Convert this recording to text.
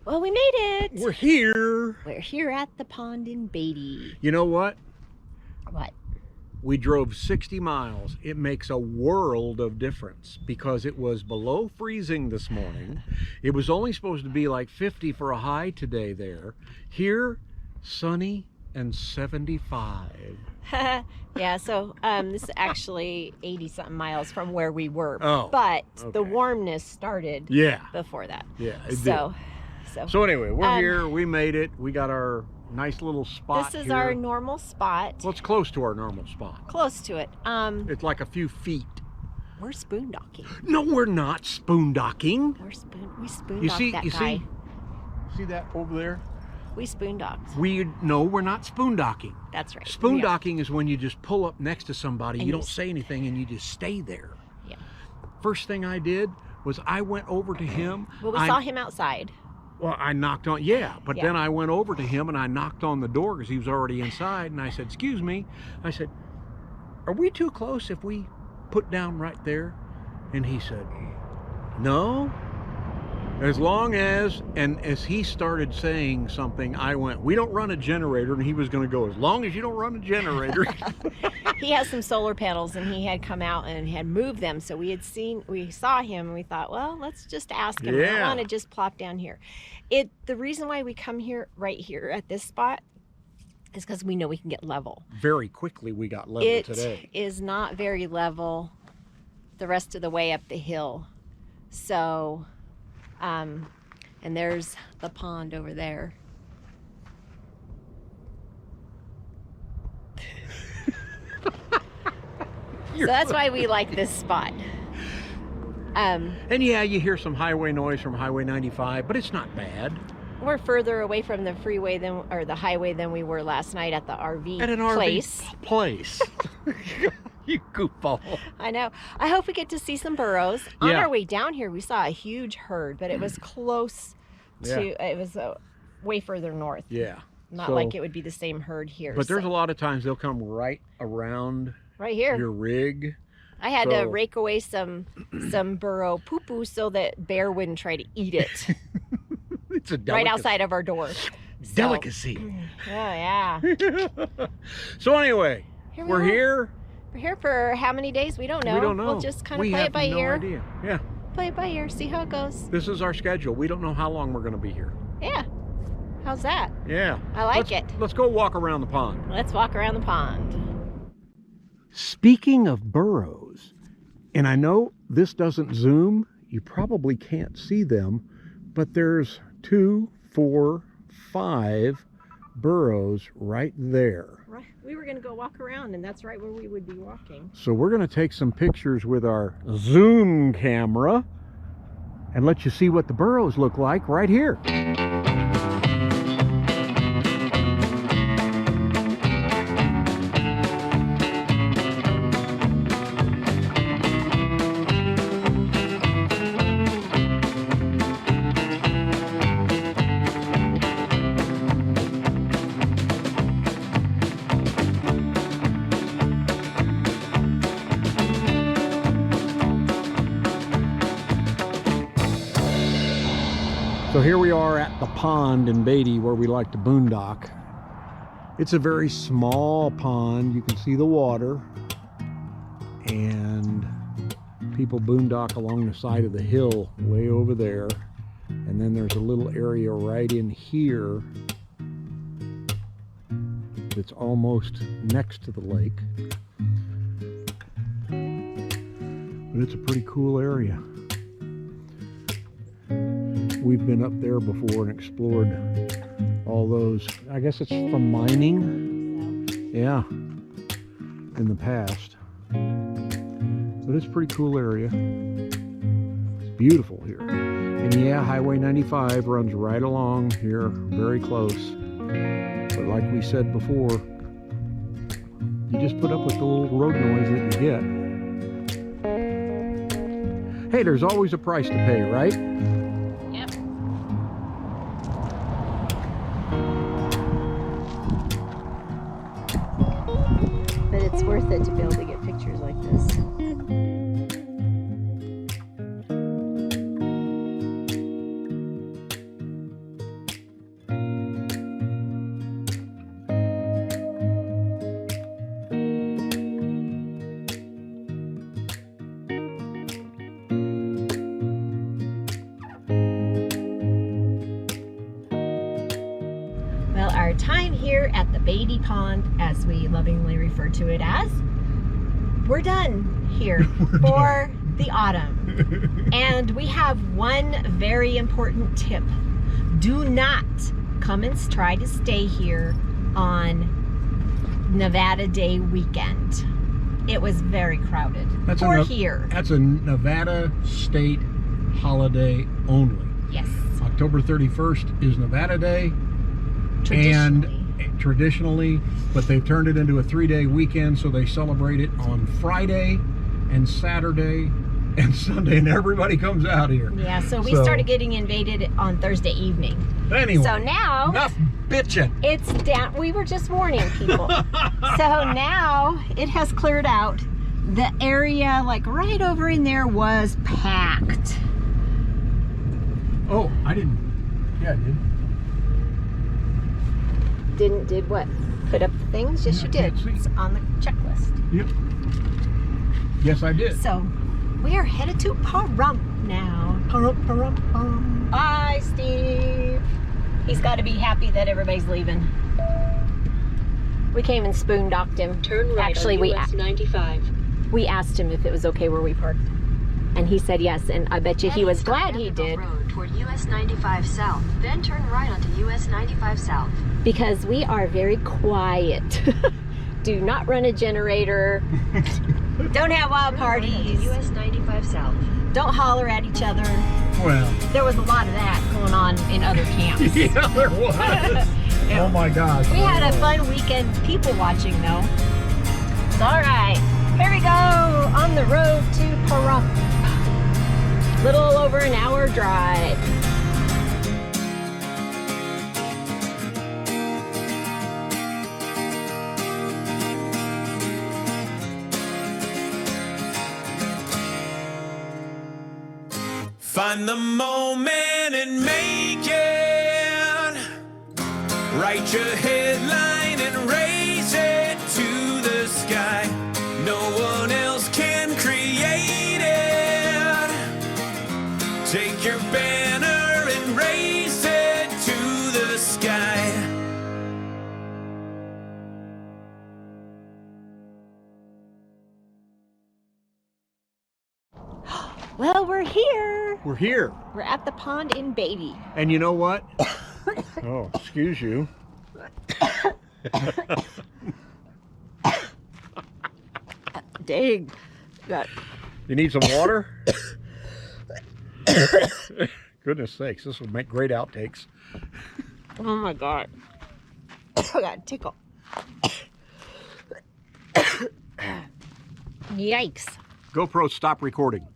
Well, we made it. We're here. We're here at the pond in Beatty. You know what? What? We drove 60 miles. It makes a world of difference because it was below freezing this morning. It was only supposed to be like 50 for a high today there. Here, sunny and 75. Yeah, so this is actually 80-something miles from where we were. Oh, but okay. the warmness started before that. Yeah, it so, did. So anyway, we're here. We made it. We got our nice little spot. This is here. our normal spot. Well, it's close to our normal spot. Close to it. It's like a few feet. We're spoondocking. No, we're not spoondocking. We spoondocked that guy. See that over there? We spoondocked. No, we're not spoondocking. That's right. Spoondocking is when you just pull up next to somebody, and you don't say anything, and you just stay there. Yeah. First thing I did was I went over to him. Well, we saw him outside. Well, I knocked on, but then I went over to him and I knocked on the door because he was already inside, and I said, "Excuse me." I said, "Are we too close if we put down right there?" And he said, "No. As long as," and as he started saying something, I went, "We don't run a generator," and he was going to go, "As long as you don't run a generator." He has some solar panels, and he had come out and had moved them, so we saw him, and we thought, well, let's just ask him. I don't want to just plop down here. The reason why we come here, right here at this spot, is because we know we can get level. Very quickly we got level today. It is not very level the rest of the way up the hill. So, and there's the pond over there. So that's why we like this spot. And yeah, you hear some highway noise from Highway 95, but it's not bad. We're further away from the freeway the highway than we were last night at the RV at an place. RV place. You goofball. I know. I hope we get to see some burros. On our way down here, we saw a huge herd, but it was close to, it was way further north. Yeah. Not like it would be the same herd here. But there's a lot of times they'll come right around here. Your rig. I had to rake away some burro poo-poo so that bear wouldn't try to eat it. It's a delicacy. Right outside of our door. Delicacy. Oh, yeah. So anyway, we're here. We're here for how many days? We don't know. We don't know. We'll just kind of play it by ear. Idea. Yeah. Play it by ear. See how it goes. This is our schedule. We don't know how long we're going to be here. Yeah. How's that? Yeah. I like it. Let's go walk around the pond. Let's walk around the pond. Speaking of burros, and I know this doesn't zoom, you probably can't see them, but there's 2, 4, 5 burros right there. Right. We were going to go walk around, and that's right where we would be walking. So we're going to take some pictures with our zoom camera and let you see what the burros look like right here. So here we are at the pond in Beatty where we like to boondock. It's a very small pond. You can see the water, and people boondock along the side of the hill way over there. And then there's a little area right in here that's almost next to the lake. But it's a pretty cool area. We've been up there before and explored all those. I guess it's from mining. Yeah, in the past. But it's a pretty cool area. It's beautiful here. And yeah, Highway 95 runs right along here, very close. But like we said before, you just put up with the little road noise that you get. Hey, there's always a price to pay, right? It's worth it to be able to get pictures like this. time here at the Beatty Pond, as we lovingly refer to it as. We're done here for the autumn. And we have one very important tip. Do not come and try to stay here on Nevada Day weekend. It was very crowded for here. That's a Nevada state holiday only. Yes. October 31st is Nevada Day. Traditionally, but they've turned it into a 3-day weekend, so they celebrate it on Friday and Saturday and Sunday, and everybody comes out here. Yeah, so we started getting invaded on Thursday evening. Anyway, so now enough bitching. It's down. We were just warning people. So now it has cleared out. The area, like right over in there, was packed. Oh, I didn't. Yeah, I did. Did what? Put up the things? Yes, you did. It's on the checklist. Yep. Yes, I did. So we are headed to Pahrump now. Pahrump. Bye, Steve. He's got to be happy that everybody's leaving. We came and spoon-docked him. Turn right. Actually, on US 95. We asked him if it was okay where we parked, and he said yes. And I bet you he was glad he did. Road toward US 95 South. Then turn right onto US 95 South. Because we are very quiet. Do not run a generator. Don't have wild parties. US 95 South. Don't holler at each other. Well, there was a lot of that going on in other camps. Yeah, there was. Yeah. Oh my gosh. We had a fun weekend people watching though. It's all right. Here we go on the road to Pahrump. Little over an hour drive. Find the moment and make it. Write your headline and raise it to the sky. No one else can create it. Take your banner and raise it to the sky. Well, we're here. We're here. We're at the pond in Beatty. And you know what? Oh, excuse you. Dang. You need some water? Goodness sakes, this will make great outtakes. Oh my God. I got a tickle. Yikes. GoPro, stop recording.